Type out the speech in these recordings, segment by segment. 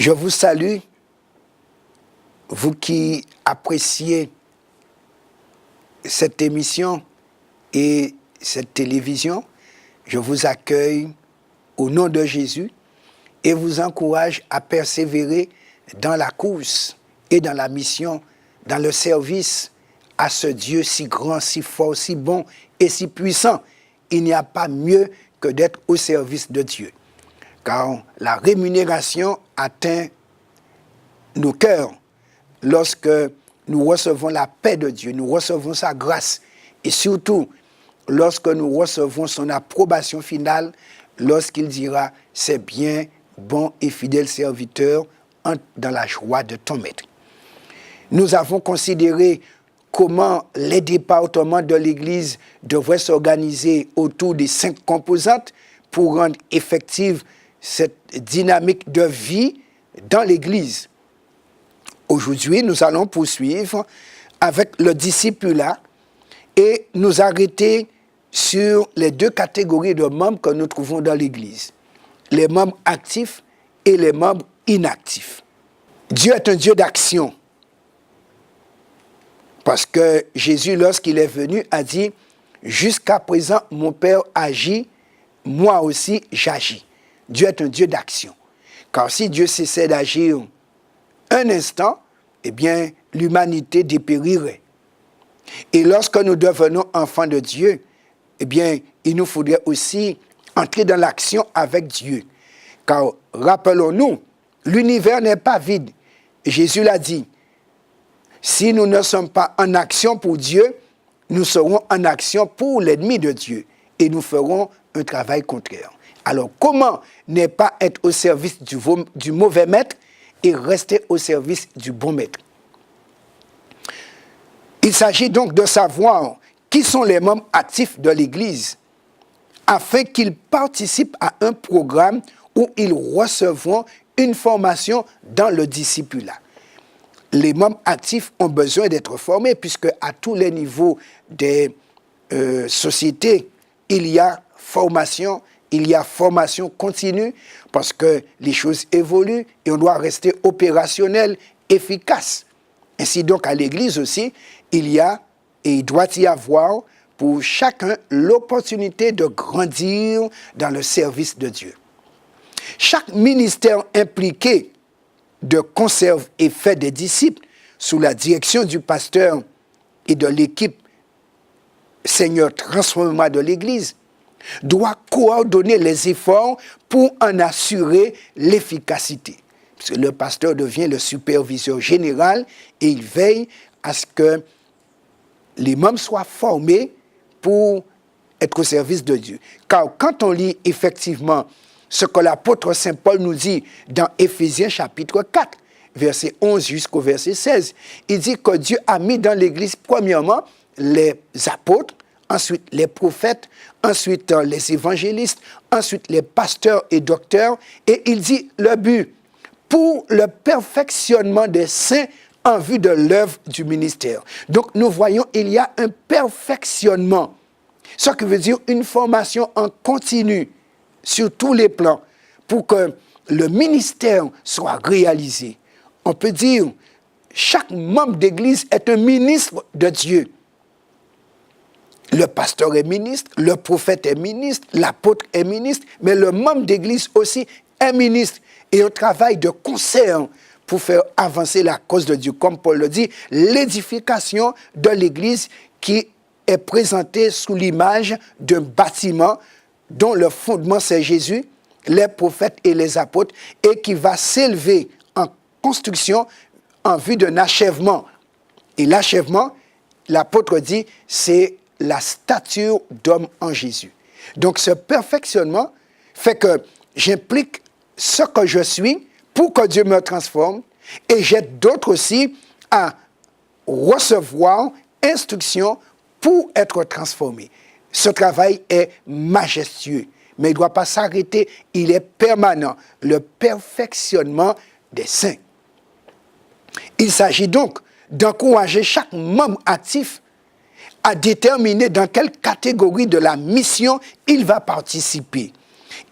Je vous salue, vous qui appréciez cette émission et cette télévision. Je vous accueille au nom de Jésus et vous encourage à persévérer dans la course et dans la mission, dans le service à ce Dieu si grand, si fort, si bon et si puissant. Il n'y a pas mieux que d'être au service de Dieu. Car la rémunération atteint nos cœurs lorsque nous recevons la paix de Dieu, nous recevons sa grâce et surtout lorsque nous recevons son approbation finale, lorsqu'il dira « c'est bien, bon et fidèle serviteur, entre dans la joie de ton maître ». Nous avons considéré comment les départements de l'Église devraient s'organiser autour des 5 composantes pour rendre effective cette dynamique de vie dans l'Église. Aujourd'hui, nous allons poursuivre avec le discipulat et nous arrêter sur les 2 catégories de membres que nous trouvons dans l'Église, les membres actifs et les membres inactifs. Dieu est un Dieu d'action. Parce que Jésus, lorsqu'il est venu, a dit « Jusqu'à présent, mon Père agit, moi aussi j'agis ». Dieu est un Dieu d'action. Car si Dieu cessait d'agir un instant, eh bien, l'humanité dépérirait. Et lorsque nous devenons enfants de Dieu, eh bien, il nous faudrait aussi entrer dans l'action avec Dieu. Car, rappelons-nous, l'univers n'est pas vide. Jésus l'a dit. Si nous ne sommes pas en action pour Dieu, nous serons en action pour l'ennemi de Dieu et nous ferons un travail contraire. Alors, comment ne pas être au service du mauvais maître et rester au service du bon maître? Il s'agit donc de savoir qui sont les membres actifs de l'Église afin qu'ils participent à un programme où ils recevront une formation dans le discipulat. Les membres actifs ont besoin d'être formés puisque à tous les niveaux des sociétés, il y a formation continue parce que les choses évoluent et on doit rester opérationnel, efficace. Ainsi donc à l'Église aussi, il y a et il doit y avoir pour chacun l'opportunité de grandir dans le service de Dieu. Chaque ministère impliqué de conserve et fait des disciples sous la direction du pasteur et de l'équipe Seigneur transforme-moi de l'Église doit coordonner les efforts pour en assurer l'efficacité. Parce que le pasteur devient le superviseur général et il veille à ce que les membres soient formés pour être au service de Dieu. Car quand on lit effectivement ce que l'apôtre Saint Paul nous dit dans Éphésiens chapitre 4, verset 11 jusqu'au verset 16, il dit que Dieu a mis dans l'Église premièrement les apôtres, ensuite les prophètes, ensuite les évangélistes, ensuite les pasteurs et docteurs, et il dit le but pour le perfectionnement des saints en vue de l'œuvre du ministère. Donc nous voyons, il y a un perfectionnement, ce qui veut dire une formation en continu sur tous les plans pour que le ministère soit réalisé. On peut dire, chaque membre d'église est un ministre de Dieu. Le pasteur est ministre, le prophète est ministre, l'apôtre est ministre, mais le membre d'église aussi est ministre. Et on travaille de concert pour faire avancer la cause de Dieu. Comme Paul le dit, l'édification de l'église qui est présentée sous l'image d'un bâtiment dont le fondement c'est Jésus, les prophètes et les apôtres, et qui va s'élever en construction en vue d'un achèvement. Et l'achèvement, l'apôtre dit, c'est la stature d'homme en Jésus. Donc ce perfectionnement fait que j'implique ce que je suis pour que Dieu me transforme et j'aide d'autres aussi à recevoir instruction pour être transformés. Ce travail est majestueux, mais il ne doit pas s'arrêter, il est permanent, le perfectionnement des saints. Il s'agit donc d'encourager chaque membre actif à déterminer dans quelle catégorie de la mission il va participer.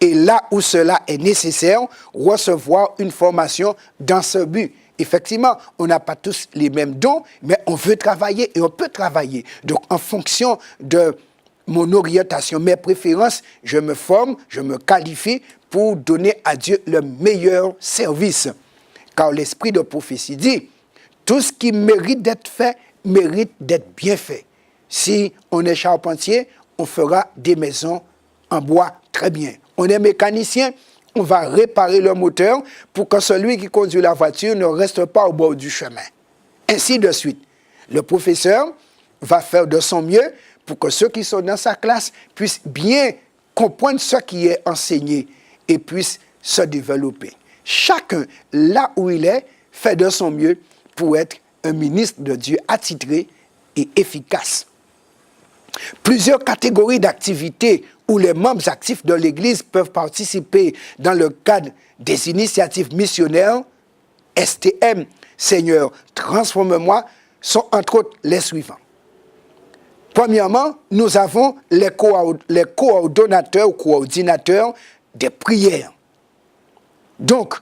Et là où cela est nécessaire, recevoir une formation dans ce but. Effectivement, on n'a pas tous les mêmes dons, mais on veut travailler et on peut travailler. Donc, en fonction de mon orientation, mes préférences, je me forme, je me qualifie pour donner à Dieu le meilleur service. Car l'esprit de prophétie dit, tout ce qui mérite d'être fait, mérite d'être bien fait. Si on est charpentier, on fera des maisons en bois très bien. On est mécanicien, on va réparer le moteur pour que celui qui conduit la voiture ne reste pas au bord du chemin. Ainsi de suite. Le professeur va faire de son mieux pour que ceux qui sont dans sa classe puissent bien comprendre ce qui est enseigné et puissent se développer. Chacun, là où il est, fait de son mieux pour être un ministre de Dieu attitré et efficace. Plusieurs catégories d'activités où les membres actifs de l'Église peuvent participer dans le cadre des initiatives missionnaires, STM, Seigneur, transforme-moi, sont entre autres les suivants. Premièrement, nous avons les coordonnateurs ou coordinateurs des prières. Donc,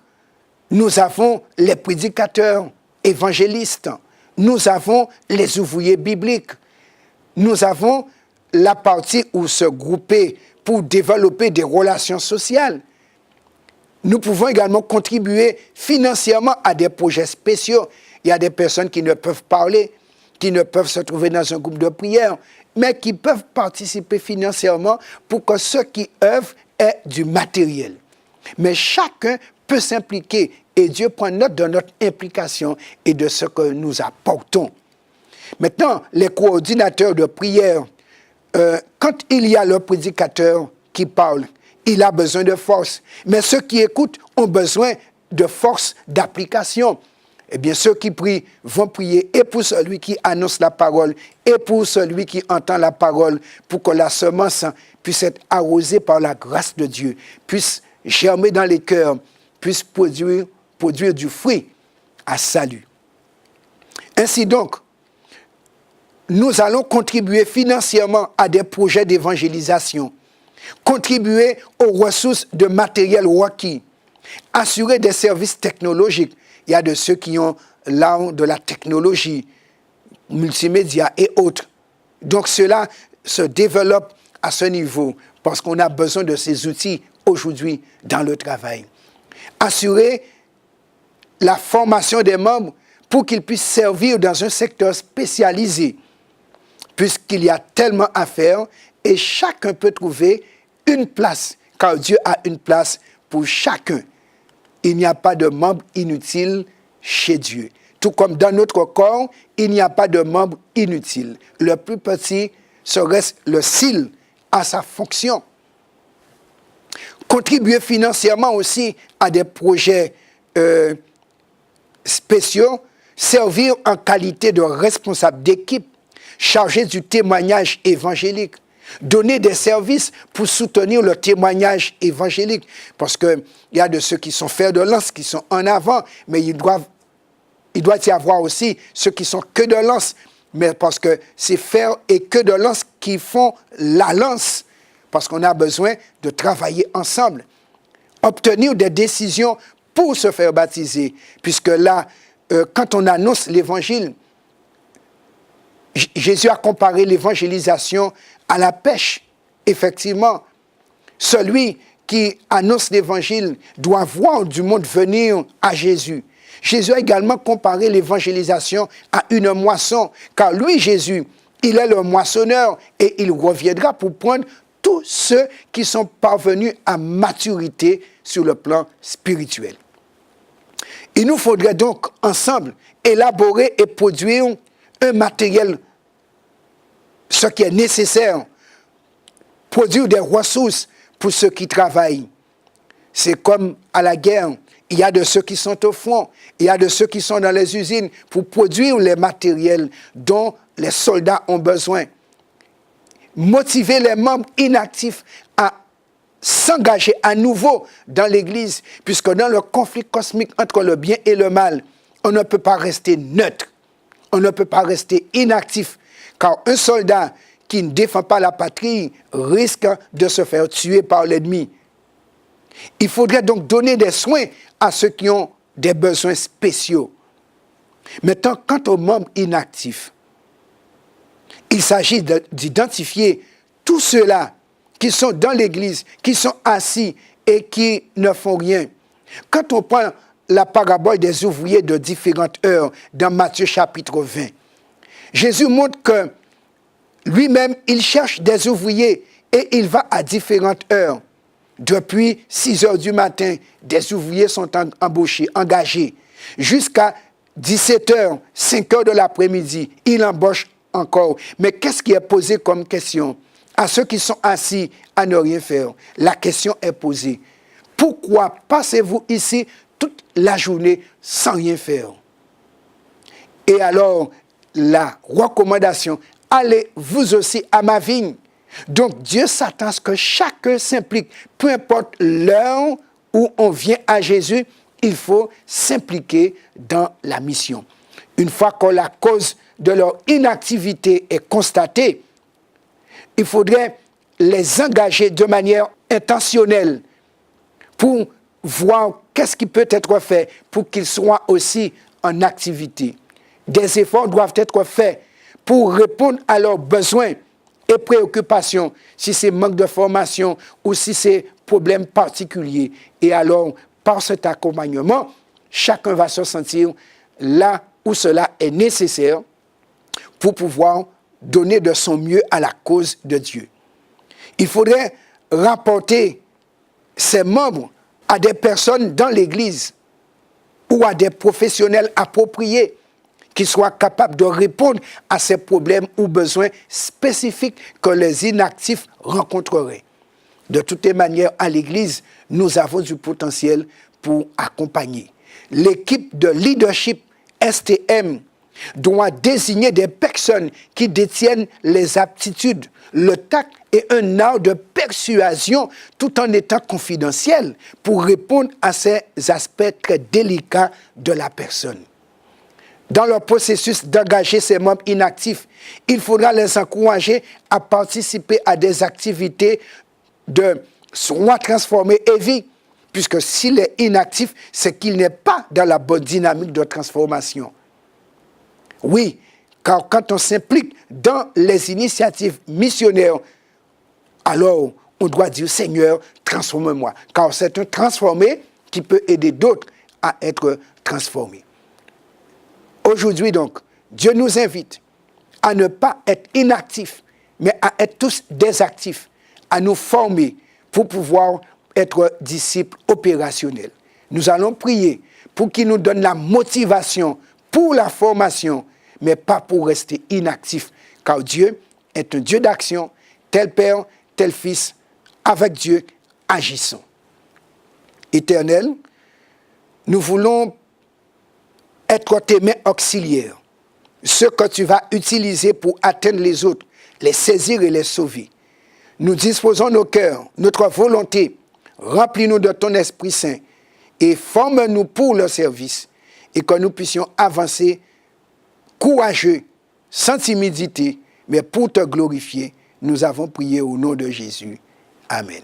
nous avons les prédicateurs évangélistes, nous avons les ouvriers bibliques, nous avons la partie où se grouper pour développer des relations sociales. Nous pouvons également contribuer financièrement à des projets spéciaux. Il y a des personnes qui ne peuvent parler, qui ne peuvent se trouver dans un groupe de prière, mais qui peuvent participer financièrement pour que ceux qui œuvrent aient du matériel. Mais chacun peut s'impliquer et Dieu prend note de notre implication et de ce que nous apportons. Maintenant, les coordinateurs de prière, quand il y a le prédicateur qui parle, il a besoin de force. Mais ceux qui écoutent ont besoin de force d'application. Eh bien, ceux qui prient vont prier et pour celui qui annonce la parole et pour celui qui entend la parole, pour que la semence puisse être arrosée par la grâce de Dieu, puisse germer dans les cœurs, puisse produire du fruit à salut. Ainsi donc, nous allons contribuer financièrement à des projets d'évangélisation, contribuer aux ressources de matériel requis, assurer des services technologiques. Il y a de ceux qui ont l'art de la technologie, multimédia et autres. Donc cela se développe à ce niveau parce qu'on a besoin de ces outils aujourd'hui dans le travail. Assurer la formation des membres pour qu'ils puissent servir dans un secteur spécialisé, puisqu'il y a tellement à faire et chacun peut trouver une place, car Dieu a une place pour chacun. Il n'y a pas de membre inutile chez Dieu. Tout comme dans notre corps, il n'y a pas de membre inutile. Le plus petit serait le cil à sa fonction. Contribuer financièrement aussi à des projets spéciaux, servir en qualité de responsable d'équipe, chargé du témoignage évangélique, donner des services pour soutenir le témoignage évangélique. Parce qu'il y a de ceux qui sont fers de lance, qui sont en avant, mais il doit y avoir aussi ceux qui sont que de lance. Mais parce que c'est fer et que de lance qui font la lance. Parce qu'on a besoin de travailler ensemble. Obtenir des décisions pour se faire baptiser. Puisque là, quand on annonce l'évangile, Jésus a comparé l'évangélisation à la pêche. Effectivement, celui qui annonce l'évangile doit voir du monde venir à Jésus. Jésus a également comparé l'évangélisation à une moisson, car lui, Jésus, il est le moissonneur et il reviendra pour prendre tous ceux qui sont parvenus à maturité sur le plan spirituel. Il nous faudrait donc ensemble élaborer et produire un matériel, ce qui est nécessaire, produire des ressources pour ceux qui travaillent. C'est comme à la guerre, il y a de ceux qui sont au front, il y a de ceux qui sont dans les usines pour produire les matériels dont les soldats ont besoin. Motiver les membres inactifs à s'engager à nouveau dans l'Église, puisque dans le conflit cosmique entre le bien et le mal, on ne peut pas rester neutre, on ne peut pas rester inactif, car un soldat qui ne défend pas la patrie risque de se faire tuer par l'ennemi. Il faudrait donc donner des soins à ceux qui ont des besoins spéciaux. Maintenant, quant aux membres inactifs, il s'agit d'identifier tous ceux-là qui sont dans l'église, qui sont assis et qui ne font rien. Quand on prend la parabole des ouvriers de différentes heures dans Matthieu chapitre 20, Jésus montre que lui-même, il cherche des ouvriers et il va à différentes heures. Depuis 6 heures du matin, des ouvriers sont embauchés, engagés. Jusqu'à 17 heures, 5 heures de l'après-midi, il embauche encore. Mais qu'est-ce qui est posé comme question? À ceux qui sont assis à ne rien faire, la question est posée. Pourquoi passez-vous ici toute la journée sans rien faire? Et alors, la recommandation, allez vous aussi à ma vigne. Donc Dieu s'attend à ce que chacun s'implique. Peu importe l'heure où on vient à Jésus, il faut s'impliquer dans la mission. Une fois que la cause de leur inactivité est constatée, il faudrait les engager de manière intentionnelle pour voir qu'est-ce qui peut être fait pour qu'ils soient aussi en activité. Des efforts doivent être faits pour répondre à leurs besoins et préoccupations, si c'est manque de formation ou si c'est problème particulier. Et alors, par cet accompagnement, chacun va se sentir là où cela est nécessaire pour pouvoir donner de son mieux à la cause de Dieu. Il faudrait rapporter ces membres à des personnes dans l'Église ou à des professionnels appropriés qui soient capables de répondre à ces problèmes ou besoins spécifiques que les inactifs rencontreraient. De toutes les manières, à l'Église, nous avons du potentiel pour accompagner. L'équipe de leadership STM doit désigner des personnes qui détiennent les aptitudes, le tact et un art de persuasion tout en étant confidentiel pour répondre à ces aspects très délicats de la personne. Dans leur processus d'engager ces membres inactifs, il faudra les encourager à participer à des activités de soit transformer et vie, puisque s'il est inactif, c'est qu'il n'est pas dans la bonne dynamique de transformation. Oui, car quand on s'implique dans les initiatives missionnaires, alors on doit dire « Seigneur, transforme-moi », car c'est un transformé qui peut aider d'autres à être transformés. Aujourd'hui donc, Dieu nous invite à ne pas être inactifs, mais à être tous des actifs, à nous former pour pouvoir être disciples opérationnels. Nous allons prier pour qu'il nous donne la motivation pour la formation, mais pas pour rester inactifs, car Dieu est un Dieu d'action, tel Père, tel Fils, avec Dieu, agissons. Éternel, nous voulons être tes mains auxiliaires, ceux que tu vas utiliser pour atteindre les autres, les saisir et les sauver. Nous disposons nos cœurs, notre volonté, remplis-nous de ton Esprit Saint et forme-nous pour le service et que nous puissions avancer courageux, sans timidité, mais pour te glorifier. Nous avons prié au nom de Jésus. Amen.